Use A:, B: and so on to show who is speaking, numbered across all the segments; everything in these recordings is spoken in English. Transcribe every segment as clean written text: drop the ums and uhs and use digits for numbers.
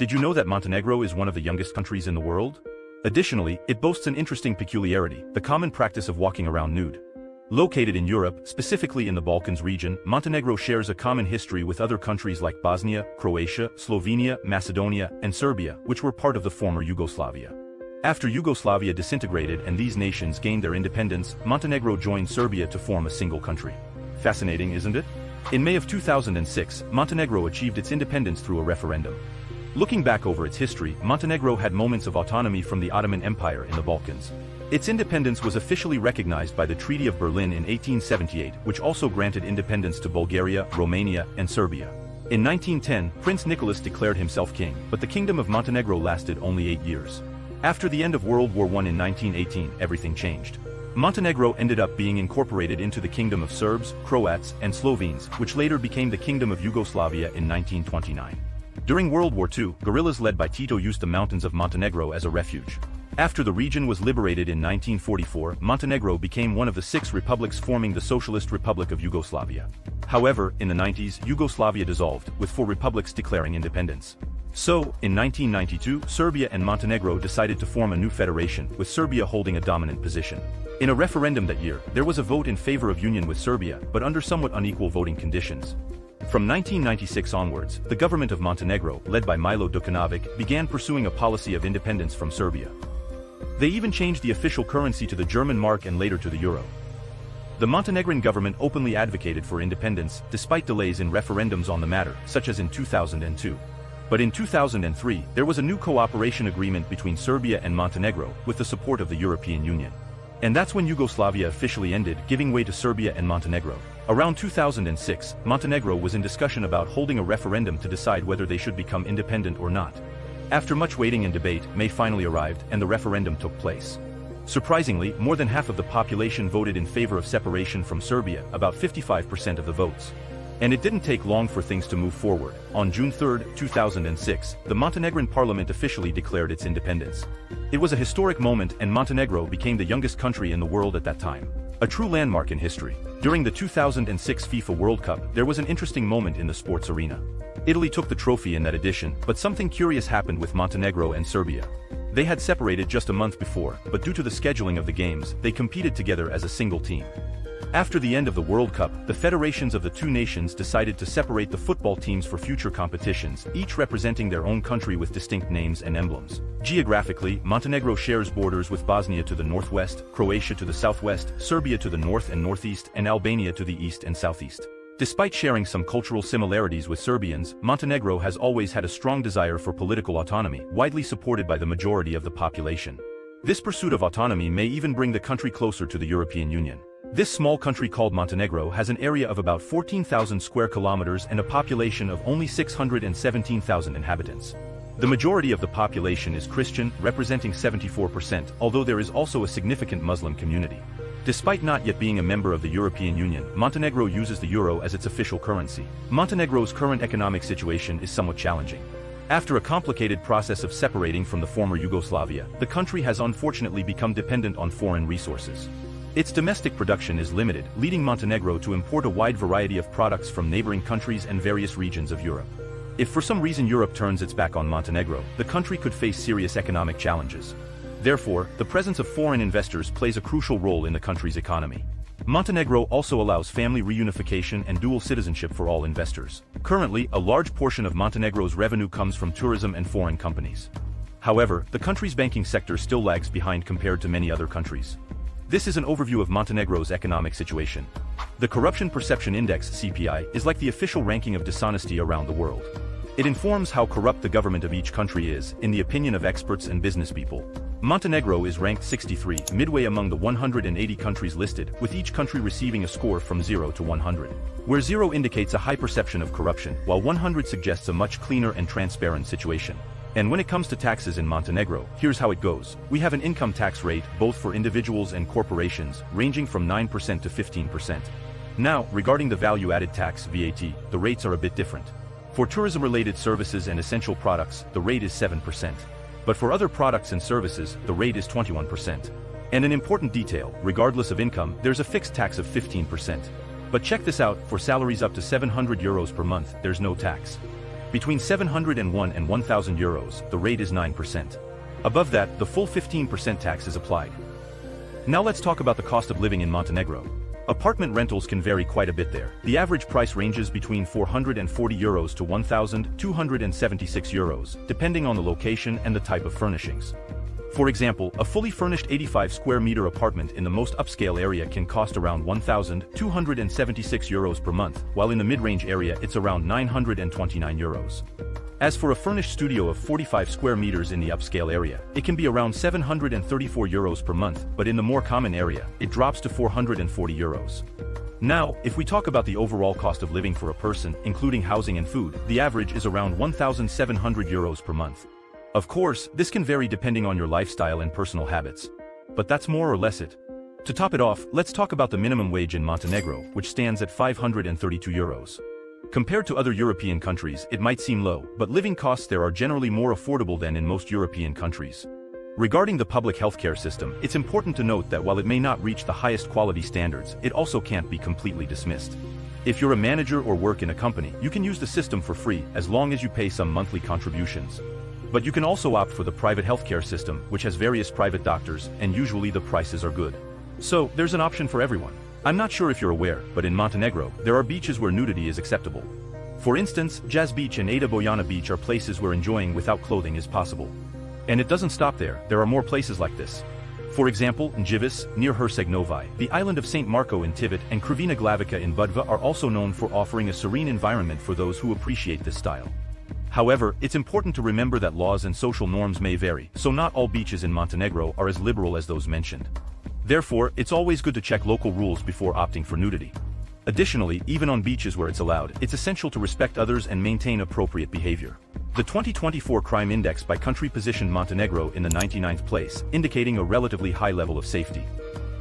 A: Did you know that Montenegro is one of the youngest countries in the world? Additionally, it boasts an interesting peculiarity, the common practice of walking around nude. Located in Europe, specifically in the Balkans region, Montenegro shares a common history with other countries like Bosnia, Croatia, Slovenia, Macedonia, and Serbia, which were part of the former Yugoslavia. After Yugoslavia disintegrated and these nations gained their independence, Montenegro joined Serbia to form a single country. Fascinating, isn't it? In May of 2006, Montenegro achieved its independence through a referendum. Looking back over its history, Montenegro had moments of autonomy from the Ottoman Empire in the Balkans. Its independence was officially recognized by the Treaty of Berlin in 1878, which also granted independence to Bulgaria, Romania, and Serbia. In 1910, Prince Nicholas declared himself king, but the Kingdom of Montenegro lasted only 8 years. After the end of World War I in 1918, everything changed. Montenegro ended up being incorporated into the Kingdom of Serbs, Croats, and Slovenes, which later became the Kingdom of Yugoslavia in 1929. During World War II, guerrillas led by Tito used the mountains of Montenegro as a refuge. After the region was liberated in 1944, Montenegro became one of the 6 republics forming the Socialist Republic of Yugoslavia. However, in the 90s, Yugoslavia dissolved, with 4 republics declaring independence. So, in 1992, Serbia and Montenegro decided to form a new federation, with Serbia holding a dominant position. In a referendum that year, there was a vote in favor of union with Serbia, but under somewhat unequal voting conditions. From 1996 onwards, the government of Montenegro, led by Milo Đukanović, began pursuing a policy of independence from Serbia. They even changed the official currency to the German mark and later to the euro. The Montenegrin government openly advocated for independence, despite delays in referendums on the matter, such as in 2002. But in 2003, there was a new cooperation agreement between Serbia and Montenegro, with the support of the European Union. And that's when Yugoslavia officially ended, giving way to Serbia and Montenegro. Around 2006, Montenegro was in discussion about holding a referendum to decide whether they should become independent or not. After much waiting and debate, May finally arrived, and the referendum took place. Surprisingly, more than half of the population voted in favor of separation from Serbia, about 55% of the votes. And it didn't take long for things to move forward. On June 3, 2006, the Montenegrin parliament officially declared its independence. It was a historic moment, and Montenegro became the youngest country in the world at that time. A true landmark in history. During the 2006 FIFA World Cup, there was an interesting moment in the sports arena. Italy took the trophy in that edition, but something curious happened with Montenegro and Serbia. They had separated just a month before, but due to the scheduling of the games, they competed together as a single team. After the end of the World Cup, the federations of the 2 nations decided to separate the football teams for future competitions, each representing their own country with distinct names and emblems. Geographically, Montenegro shares borders with Bosnia to the northwest, Croatia to the southwest, Serbia to the north and northeast, and Albania to the east and southeast. Despite sharing some cultural similarities with Serbians, Montenegro has always had a strong desire for political autonomy, widely supported by the majority of the population. This pursuit of autonomy may even bring the country closer to the European Union. This small country called Montenegro has an area of about 14,000 square kilometers and a population of only 617,000 inhabitants. The majority of the population is Christian, representing 74%, although there is also a significant Muslim community. Despite not yet being a member of the European Union, Montenegro uses the euro as its official currency. Montenegro's current economic situation is somewhat challenging. After a complicated process of separating from the former Yugoslavia, the country has unfortunately become dependent on foreign resources. Its domestic production is limited, leading Montenegro to import a wide variety of products from neighboring countries and various regions of Europe. If for some reason Europe turns its back on Montenegro, the country could face serious economic challenges. Therefore, the presence of foreign investors plays a crucial role in the country's economy. Montenegro also allows family reunification and dual citizenship for all investors. Currently, a large portion of Montenegro's revenue comes from tourism and foreign companies. However, the country's banking sector still lags behind compared to many other countries. This is an overview of Montenegro's economic situation. The Corruption Perception Index (CPI) is like the official ranking of dishonesty around the world. It informs how corrupt the government of each country is, in the opinion of experts and business people. Montenegro is ranked 63, midway among the 180 countries listed, with each country receiving a score from 0 to 100. Where 0 indicates a high perception of corruption, while 100 suggests a much cleaner and transparent situation. And when it comes to taxes in Montenegro, here's how it goes. We have an income tax rate, both for individuals and corporations, ranging from 9% to 15%. Now, regarding the value-added tax, VAT, the rates are a bit different. For tourism-related services and essential products, the rate is 7%. But for other products and services, the rate is 21%. And an important detail, regardless of income, there's a fixed tax of 15%. But check this out, for salaries up to €700 per month, there's no tax. Between 701 and 1,000 euros, the rate is 9%. Above that, the full 15% tax is applied. Now let's talk about the cost of living in Montenegro. Apartment rentals can vary quite a bit there. The average price ranges between 440 euros to 1,276 euros, depending on the location and the type of furnishings. For example, a fully furnished 85 square meter apartment in the most upscale area can cost around 1,276 euros per month, while in the mid-range area it's around 929 euros. As for a furnished studio of 45 square meters in the upscale area, it can be around 734 euros per month, but in the more common area, it drops to 440 euros. Now, if we talk about the overall cost of living for a person, including housing and food, the average is around 1,700 euros per month. Of course, this can vary depending on your lifestyle and personal habits. But that's more or less it. To top it off, let's talk about the minimum wage in Montenegro, which stands at 532 euros. Compared to other European countries, it might seem low, but living costs there are generally more affordable than in most European countries. Regarding the public healthcare system, it's important to note that while it may not reach the highest quality standards, it also can't be completely dismissed. If you're a manager or work in a company, you can use the system for free as long as you pay some monthly contributions. But you can also opt for the private healthcare system, which has various private doctors, and usually the prices are good. So, there's an option for everyone. I'm not sure if you're aware, but in Montenegro, there are beaches where nudity is acceptable. For instance, Jazz Beach and Ada Bojana Beach are places where enjoying without clothing is possible. And it doesn't stop there are more places like this. For example, Njivis, near Herceg Novi, the island of St. Marco in Tivit, and Krivina Glavica in Budva are also known for offering a serene environment for those who appreciate this style. However, it's important to remember that laws and social norms may vary, so not all beaches in Montenegro are as liberal as those mentioned. Therefore, it's always good to check local rules before opting for nudity. Additionally, even on beaches where it's allowed, it's essential to respect others and maintain appropriate behavior. The 2024 Crime Index by country positioned Montenegro in the 99th place, indicating a relatively high level of safety.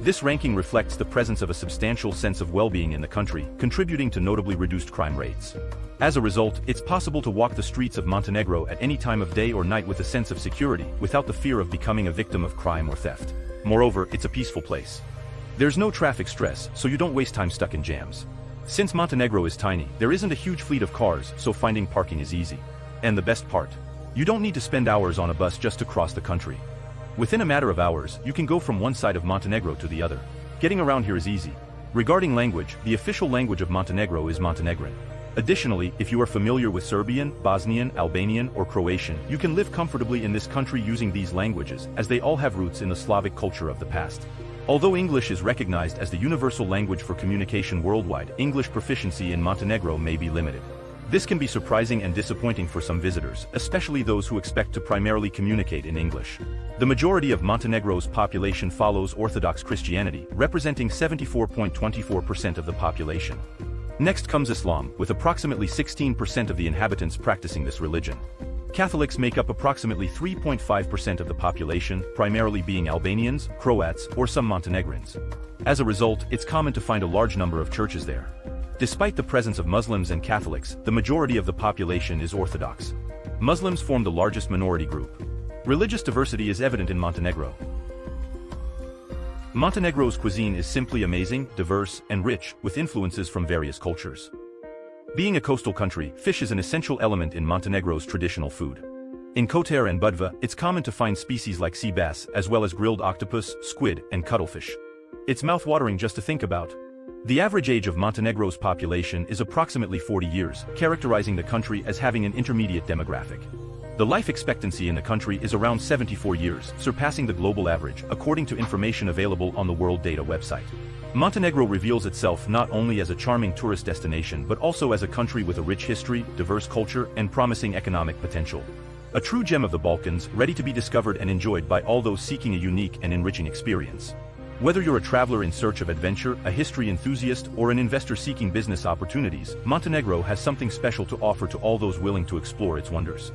A: This ranking reflects the presence of a substantial sense of well-being in the country, contributing to notably reduced crime rates. As a result, it's possible to walk the streets of Montenegro at any time of day or night with a sense of security, without the fear of becoming a victim of crime or theft. Moreover, it's a peaceful place. There's no traffic stress, so you don't waste time stuck in jams. Since Montenegro is tiny, there isn't a huge fleet of cars, so finding parking is easy. And the best part? You don't need to spend hours on a bus just to cross the country. Within a matter of hours, you can go from one side of Montenegro to the other. Getting around here is easy. Regarding language, the official language of Montenegro is Montenegrin. Additionally, if you are familiar with Serbian, Bosnian, Albanian, or Croatian, you can live comfortably in this country using these languages, as they all have roots in the Slavic culture of the past. Although English is recognized as the universal language for communication worldwide, English proficiency in Montenegro may be limited. This can be surprising and disappointing for some visitors, especially those who expect to primarily communicate in English. The majority of Montenegro's population follows Orthodox Christianity, representing 74.24% of the population. Next comes Islam, with approximately 16% of the inhabitants practicing this religion. Catholics make up approximately 3.5% of the population, primarily being Albanians, Croats, or some Montenegrins. As a result, it's common to find a large number of churches there. Despite the presence of Muslims and Catholics, the majority of the population is Orthodox. Muslims form the largest minority group. Religious diversity is evident in Montenegro. Montenegro's cuisine is simply amazing, diverse, and rich, with influences from various cultures. Being a coastal country, fish is an essential element in Montenegro's traditional food. In Kotor and Budva, it's common to find species like sea bass, as well as grilled octopus, squid, and cuttlefish. It's mouth-watering just to think about. The average age of Montenegro's population is approximately 40 years, characterizing the country as having an intermediate demographic. The life expectancy in the country is around 74 years, surpassing the global average, according to information available on the World Data website. Montenegro reveals itself not only as a charming tourist destination but also as a country with a rich history, diverse culture, and promising economic potential. A true gem of the Balkans, ready to be discovered and enjoyed by all those seeking a unique and enriching experience. Whether you're a traveler in search of adventure, a history enthusiast, or an investor seeking business opportunities, Montenegro has something special to offer to all those willing to explore its wonders.